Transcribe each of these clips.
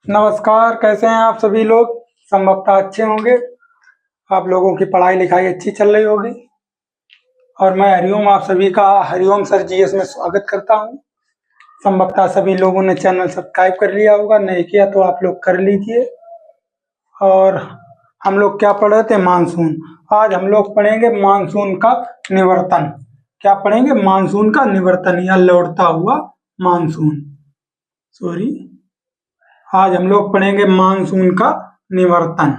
नमस्कार, कैसे हैं आप सभी लोग। संभवतः अच्छे होंगे। आप लोगों की पढ़ाई लिखाई अच्छी चल रही होगी और मैं हरिओम आप सभी का हरिओम सर जीएस में स्वागत करता हूं। संभवतः सभी लोगों ने चैनल सब्सक्राइब कर लिया होगा, नहीं किया तो आप लोग कर लीजिए। और हम लोग क्या पढ़ रहे थे? मानसून। आज हम लोग पढ़ेंगे मानसून का निवर्तन। क्या पढ़ेंगे? मानसून का निवर्तन या लौटता हुआ मानसून। आज हम लोग पढ़ेंगे मानसून का निवर्तन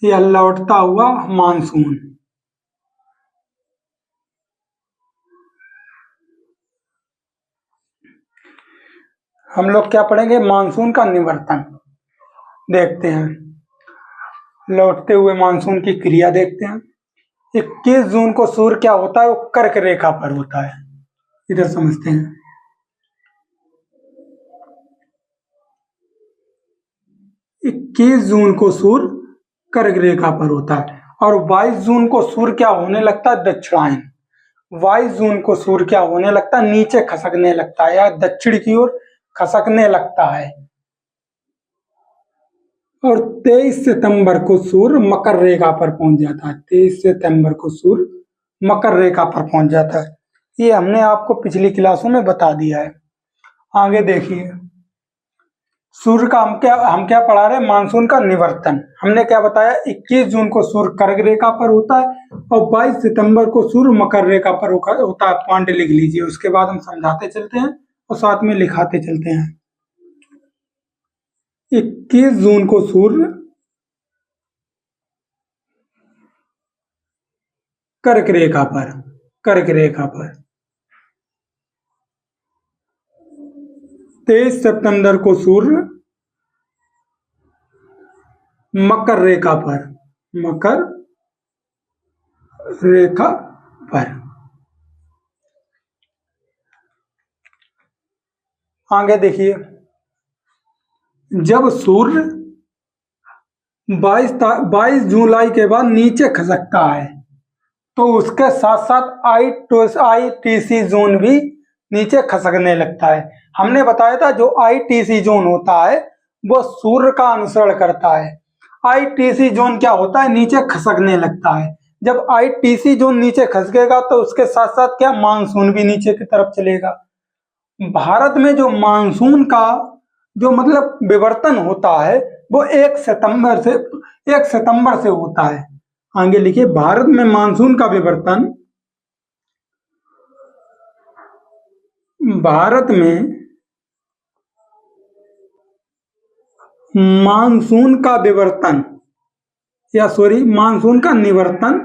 या लौटता हुआ मानसून। हम लोग क्या पढ़ेंगे? मानसून का निवर्तन। देखते हैं लौटते हुए मानसून की क्रिया देखते हैं। 21 जून को सूर्य क्या होता है? वो कर्क रेखा पर होता है। इधर समझते हैं। 21 जून को सूर्य कर्क रेखा पर होता है और 22 जून को सूर्य क्या होने लगता है? दक्षिणायन। 22 जून को सूर्य क्या होने लगता है? नीचे खसकने लगता है या दक्षिण की ओर खसकने लगता है। और 23 सितंबर को सूर्य मकर रेखा पर पहुंच जाता है। 23 सितंबर को सूर्य मकर रेखा पर पहुंच जाता है। ये हमने आपको पिछली क्लासों में बता दिया है। आगे देखिए, सूर्य का हम क्या पढ़ा रहे हैं? मानसून का निवर्तन। हमने क्या बताया? 21 जून को सूर्य कर्क रेखा पर होता है और 22 सितंबर को सूर्य मकर रेखा पर होता है। पॉइंट लिख लीजिए, उसके बाद हम समझाते चलते हैं और साथ में लिखाते चलते हैं। 21 जून को सूर्य कर्क रेखा पर 23 सितंबर को सूर्य मकर रेखा पर। आगे देखिए, जब सूर्य 22 जुलाई के बाद नीचे खसकता है तो उसके साथ साथ आईटीसी जोन भी नीचे खसकने लगता है। हमने बताया था जो आईटीसी जोन होता है वो सूर्य का अनुसरण करता है। आईटीसी जोन क्या होता है? नीचे खसकने लगता है। जब आईटीसी जोन नीचे खसकेगा तो उसके साथ साथ क्या? मानसून भी नीचे की तरफ चलेगा। भारत में जो मानसून का जो मतलब विवर्तन होता है वो 1 सितंबर से होता है। आगे लिखिए, भारत में मानसून का विवर्तन मानसून का निवर्तन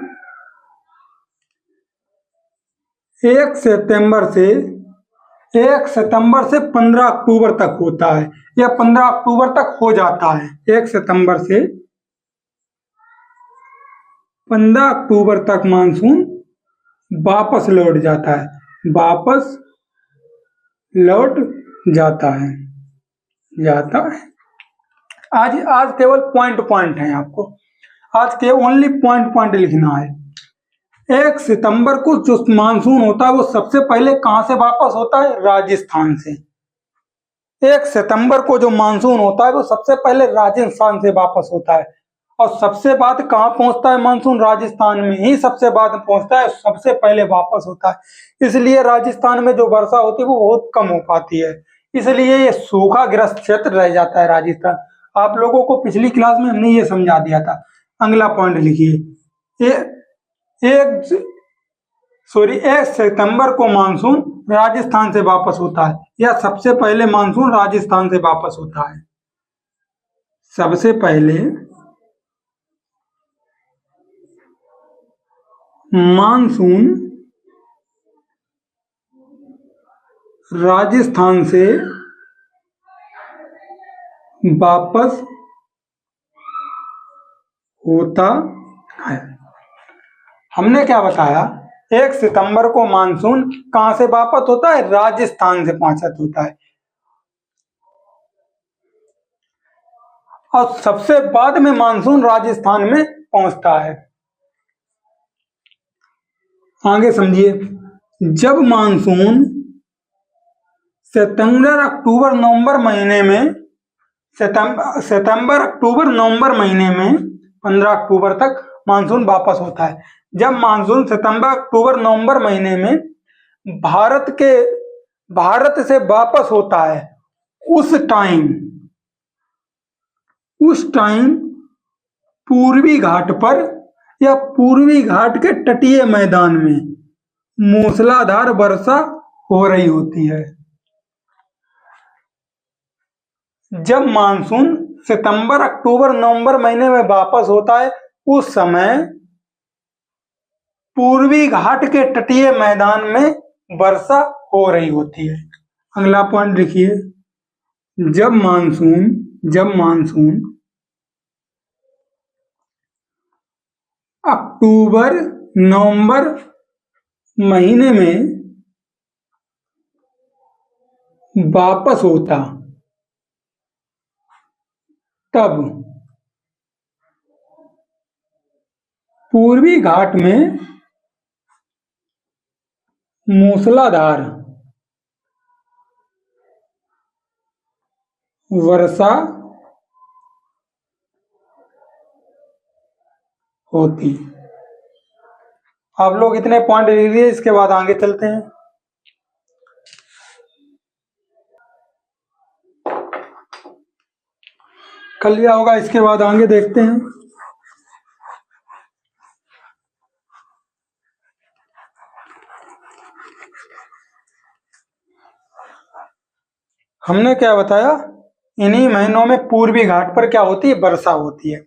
1 सितंबर से 15 अक्टूबर तक होता है या 15 अक्टूबर तक हो जाता है। 1 सितंबर से 15 अक्टूबर तक मानसून वापस लौट जाता है। आज केवल पॉइंट है। आपको आज के ओनली पॉइंट लिखना है। 1 सितंबर को जो मानसून होता है वो सबसे पहले कहां से वापस होता है? राजस्थान से। 1 सितंबर को जो मानसून होता है वो सबसे पहले राजस्थान से वापस होता है और सबसे बाद कहां पहुंचता है? मानसून राजस्थान में ही सबसे बाद पहुंचता है, सबसे पहले वापस होता है। इसलिए राजस्थान में जो वर्षा होती है वो बहुत कम हो पाती है, इसलिए ये सूखाग्रस्त क्षेत्र रह जाता है राजस्थान। आप लोगों को पिछली क्लास में हमने ये समझा दिया था। अगला पॉइंट लिखिए, 1 सितंबर को मानसून राजस्थान से वापस होता है या सबसे पहले मानसून राजस्थान से वापस होता है। सबसे पहले मानसून राजस्थान से वापस होता है। हमने क्या बताया? 1 सितंबर को मानसून कहां से वापस होता है? राजस्थान से वापस होता है और सबसे बाद में मानसून राजस्थान में पहुंचता है। आगे समझिए, जब मानसून सितंबर अक्टूबर नवंबर महीने में सितंबर अक्टूबर नवंबर महीने में 15 अक्टूबर तक मानसून वापस होता है। जब मानसून सितंबर अक्टूबर नवंबर महीने में भारत से वापस होता है, उस टाइम पूर्वी घाट पर या पूर्वी घाट के तटीय मैदान में मूसलाधार वर्षा हो रही होती है। जब मानसून सितंबर अक्टूबर नवंबर महीने में वापस होता है, उस समय पूर्वी घाट के तटीय मैदान में वर्षा हो रही होती है। अगला पॉइंट लिखिए, जब मानसून अक्टूबर नवंबर महीने में वापस होता, तब पूर्वी घाट में मूसलाधार वर्षा होती। आप लोग इतने पॉइंट ले लीजिए, इसके बाद आगे चलते हैं। कर लिया होगा, इसके बाद आगे देखते हैं। हमने क्या बताया, इन्हीं महीनों में पूर्वी घाट पर क्या होती है, वर्षा होती है।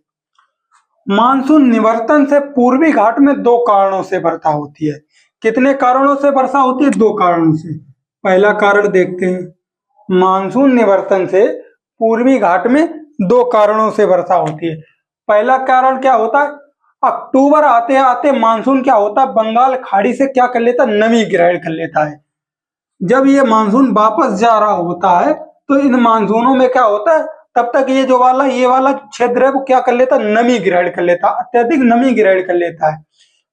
मानसून निवर्तन से पूर्वी घाट में दो कारणों से वर्षा होती है। कितने कारणों से वर्षा होती है? दो कारणों से। पहला कारण देखते हैं, मानसून निवर्तन से पूर्वी घाट में दो कारणों से वर्षा होती है। पहला कारण क्या होता है, अक्टूबर आते आते मानसून क्या होता है, बंगाल खाड़ी से क्या कर लेता है, नमी ग्रहण कर लेता है। जब ये मानसून वापस जा रहा होता है तो इन मानसूनों में क्या होता है, तब तक ये वाला क्षेत्र है वो क्या कर लेता है, नमी ग्रहण कर लेता है, अत्यधिक नमी ग्रहण कर लेता है।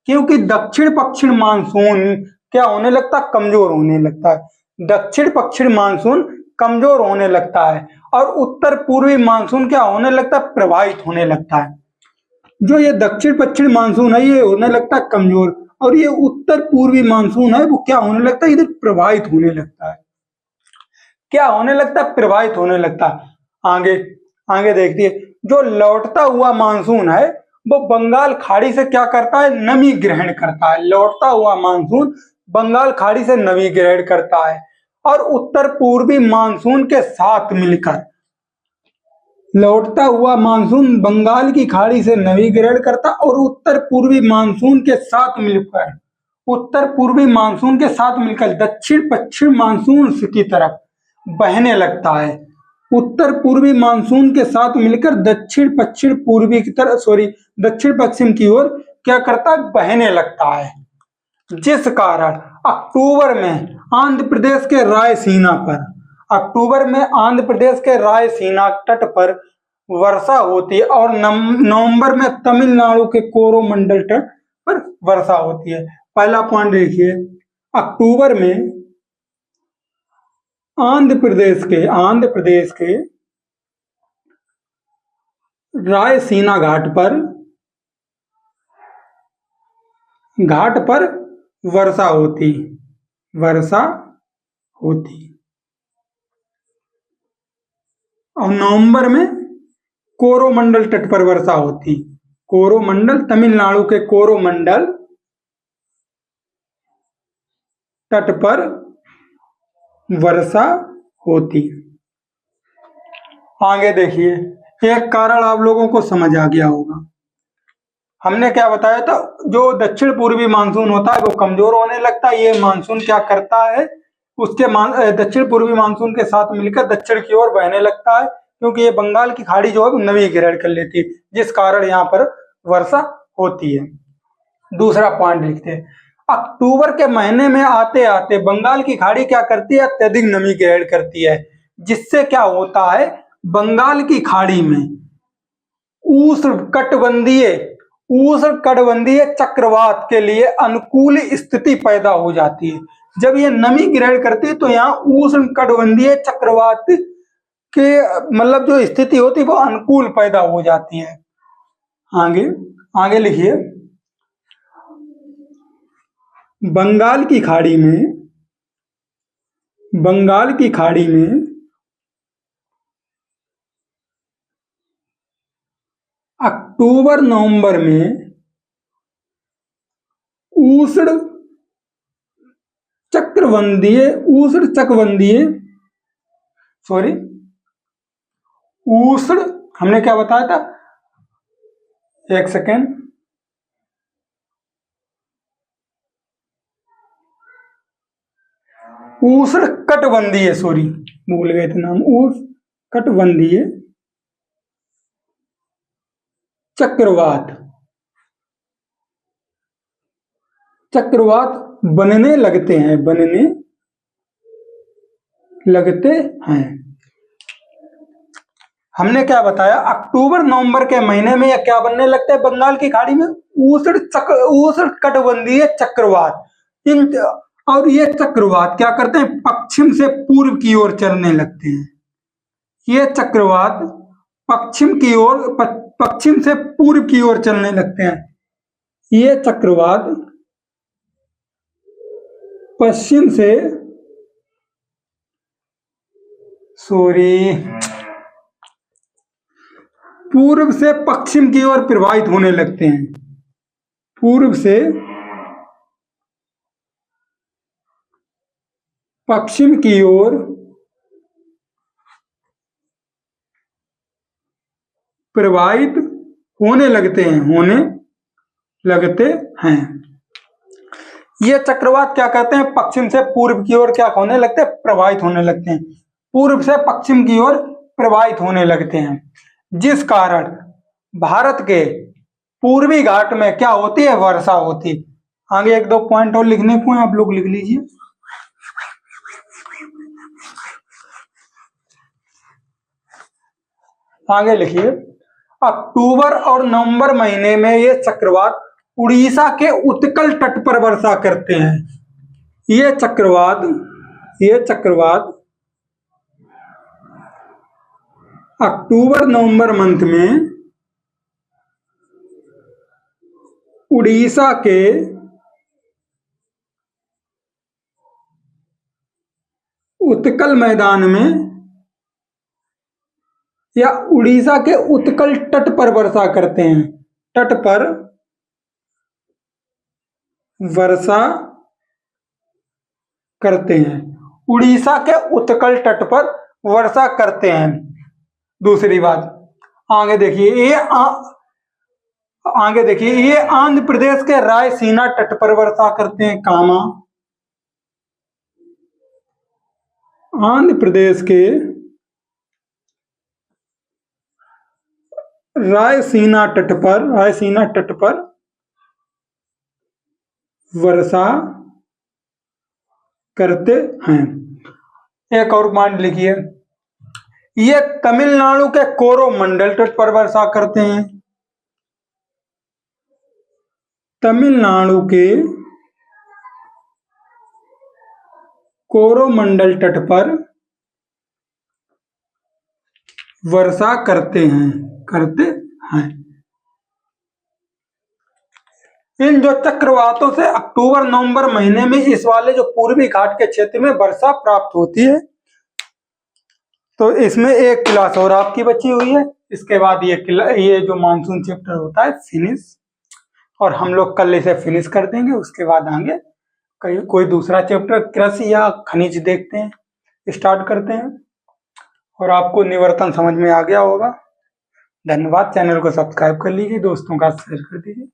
क्योंकि दक्षिण पश्चिम मानसून क्या होने लगता है, कमजोर होने लगता है। दक्षिण पश्चिम मानसून कमजोर होने लगता है और उत्तर पूर्वी मानसून क्या होने लगता है, प्रभावित होने लगता है। जो ये दक्षिण पश्चिम मानसून है ये होने लगता है कमजोर, और ये उत्तर पूर्वी मानसून है वो क्या होने लगता है, इधर प्रभावित होने लगता है। क्या होने लगता है, प्रभावित होने लगता है। आगे देखिए, जो लौटता हुआ मानसून है वो बंगाल खाड़ी से क्या करता है, नमी ग्रहण करता है। लौटता हुआ मानसून बंगाल खाड़ी से नमी ग्रहण करता है और उत्तर पूर्वी मानसून के साथ मिलकर, लौटता हुआ मानसून बंगाल की खाड़ी से नमी ग्रहण करता और उत्तर पूर्वी मानसून के साथ मिलकर दक्षिण पश्चिम मानसून की तरफ बहने लगता है। उत्तर पूर्वी मानसून के साथ मिलकर दक्षिण पश्चिम की ओर क्या करता है, बहने लगता है। जिस कारण अक्टूबर में आंध्र प्रदेश के रायसीना तट पर वर्षा होती है और नवंबर में तमिलनाडु के कोरोमंडल तट पर वर्षा होती है। पहला पॉइंट देखिए, अक्टूबर में आंध्र प्रदेश के रायसीना घाट पर वर्षा होती और नवंबर में कोरोमंडल तट पर वर्षा होती। तमिलनाडु के कोरोमंडल तट पर वर्षा होती। आगे देखिए, एक कारण आप लोगों को समझ आ गया होगा। हमने क्या बताया था, जो दक्षिण पूर्वी मानसून होता है वो कमजोर होने लगता है। ये मानसून क्या करता है, उसके दक्षिण पूर्वी मानसून के साथ मिलकर दक्षिण की ओर बहने लगता है, क्योंकि ये बंगाल की खाड़ी जो है वो नमी ग्रहण कर लेती है, जिस कारण यहाँ पर वर्षा होती है। दूसरा पॉइंट लिखते हैं, अक्टूबर के महीने में आते आते बंगाल की खाड़ी क्या करती है, अत्यधिक नमी ग्रहण करती है, जिससे क्या होता है, बंगाल की खाड़ी में उष्णकटिबंधीय चक्रवात के लिए अनुकूल स्थिति पैदा हो जाती है। जब ये नमी ग्रहण करती है तो यहाँ उष्ण कटिबंधीय चक्रवात के मतलब जो स्थिति होती है वो अनुकूल पैदा हो जाती है। आगे आगे लिखिए, बंगाल की खाड़ी में अक्टूबर नवंबर में उष्ण हमने क्या बताया था, एक सेकेंड, उष्ण कटिबंधीय, सॉरी भूल गए थे नाम, उष्ण कटिबंधीय चक्रवात बनने लगते हैं। हमने क्या बताया, अक्टूबर नवंबर के महीने में यह क्या बनने लगता है बंगाल की खाड़ी में, उष्ण कटिबंधीय चक्रवात। और ये चक्रवात क्या करते हैं, पश्चिम से पूर्व की ओर चलने लगते हैं। ये चक्रवात पश्चिम से पूर्व की ओर चलने लगते हैं। ये चक्रवात पूर्व से पश्चिम की ओर प्रवाहित होने लगते हैं। पूर्व से पश्चिम की ओर प्रवाहित होने लगते हैं। ये चक्रवात क्या कहते हैं, पश्चिम से पूर्व की ओर क्या होने लगते हैं, प्रवाहित होने लगते हैं। पूर्व से पश्चिम की ओर प्रवाहित होने लगते हैं, जिस कारण भारत के पूर्वी घाट में क्या होती है, वर्षा होती। आगे एक दो पॉइंट और लिखने को है, आप लोग लिख लीजिए। आगे लिखिए, अक्टूबर और नवंबर महीने में ये चक्रवात उड़ीसा के उत्कल तट पर वर्षा करते हैं। ये चक्रवात अक्टूबर नवंबर मंथ में उड़ीसा के उत्कल मैदान में या उड़ीसा के उत्कल तट पर वर्षा करते हैं। तट पर वर्षा करते हैं, उड़ीसा के उत्कल तट पर वर्षा करते हैं। दूसरी बात आगे देखिए, ये आंध्र प्रदेश के रायसीना तट पर वर्षा करते हैं। कामा आंध्र प्रदेश के रायसीना तट पर वर्षा करते हैं। एक और पॉइंट लिखिए, ये तमिलनाडु के कोरोमंडल तट पर वर्षा करते हैं। तमिलनाडु के कोरोमंडल तट पर वर्षा करते हैं। इन जो चक्रवातों से अक्टूबर नवंबर महीने में इस वाले जो पूर्वी घाट के क्षेत्र में वर्षा प्राप्त होती है। तो इसमें एक क्लास और आपकी बची हुई है, इसके बाद ये जो मानसून चैप्टर होता है फिनिश, और हम लोग कल इसे फिनिश कर देंगे। उसके बाद आगे कोई दूसरा चैप्टर कृषि या खनिज देखते हैं, स्टार्ट करते हैं। और आपको निवर्तन समझ में आ गया होगा। धन्यवाद। चैनल को सब्सक्राइब कर लीजिए, दोस्तों का शेयर कर दीजिए।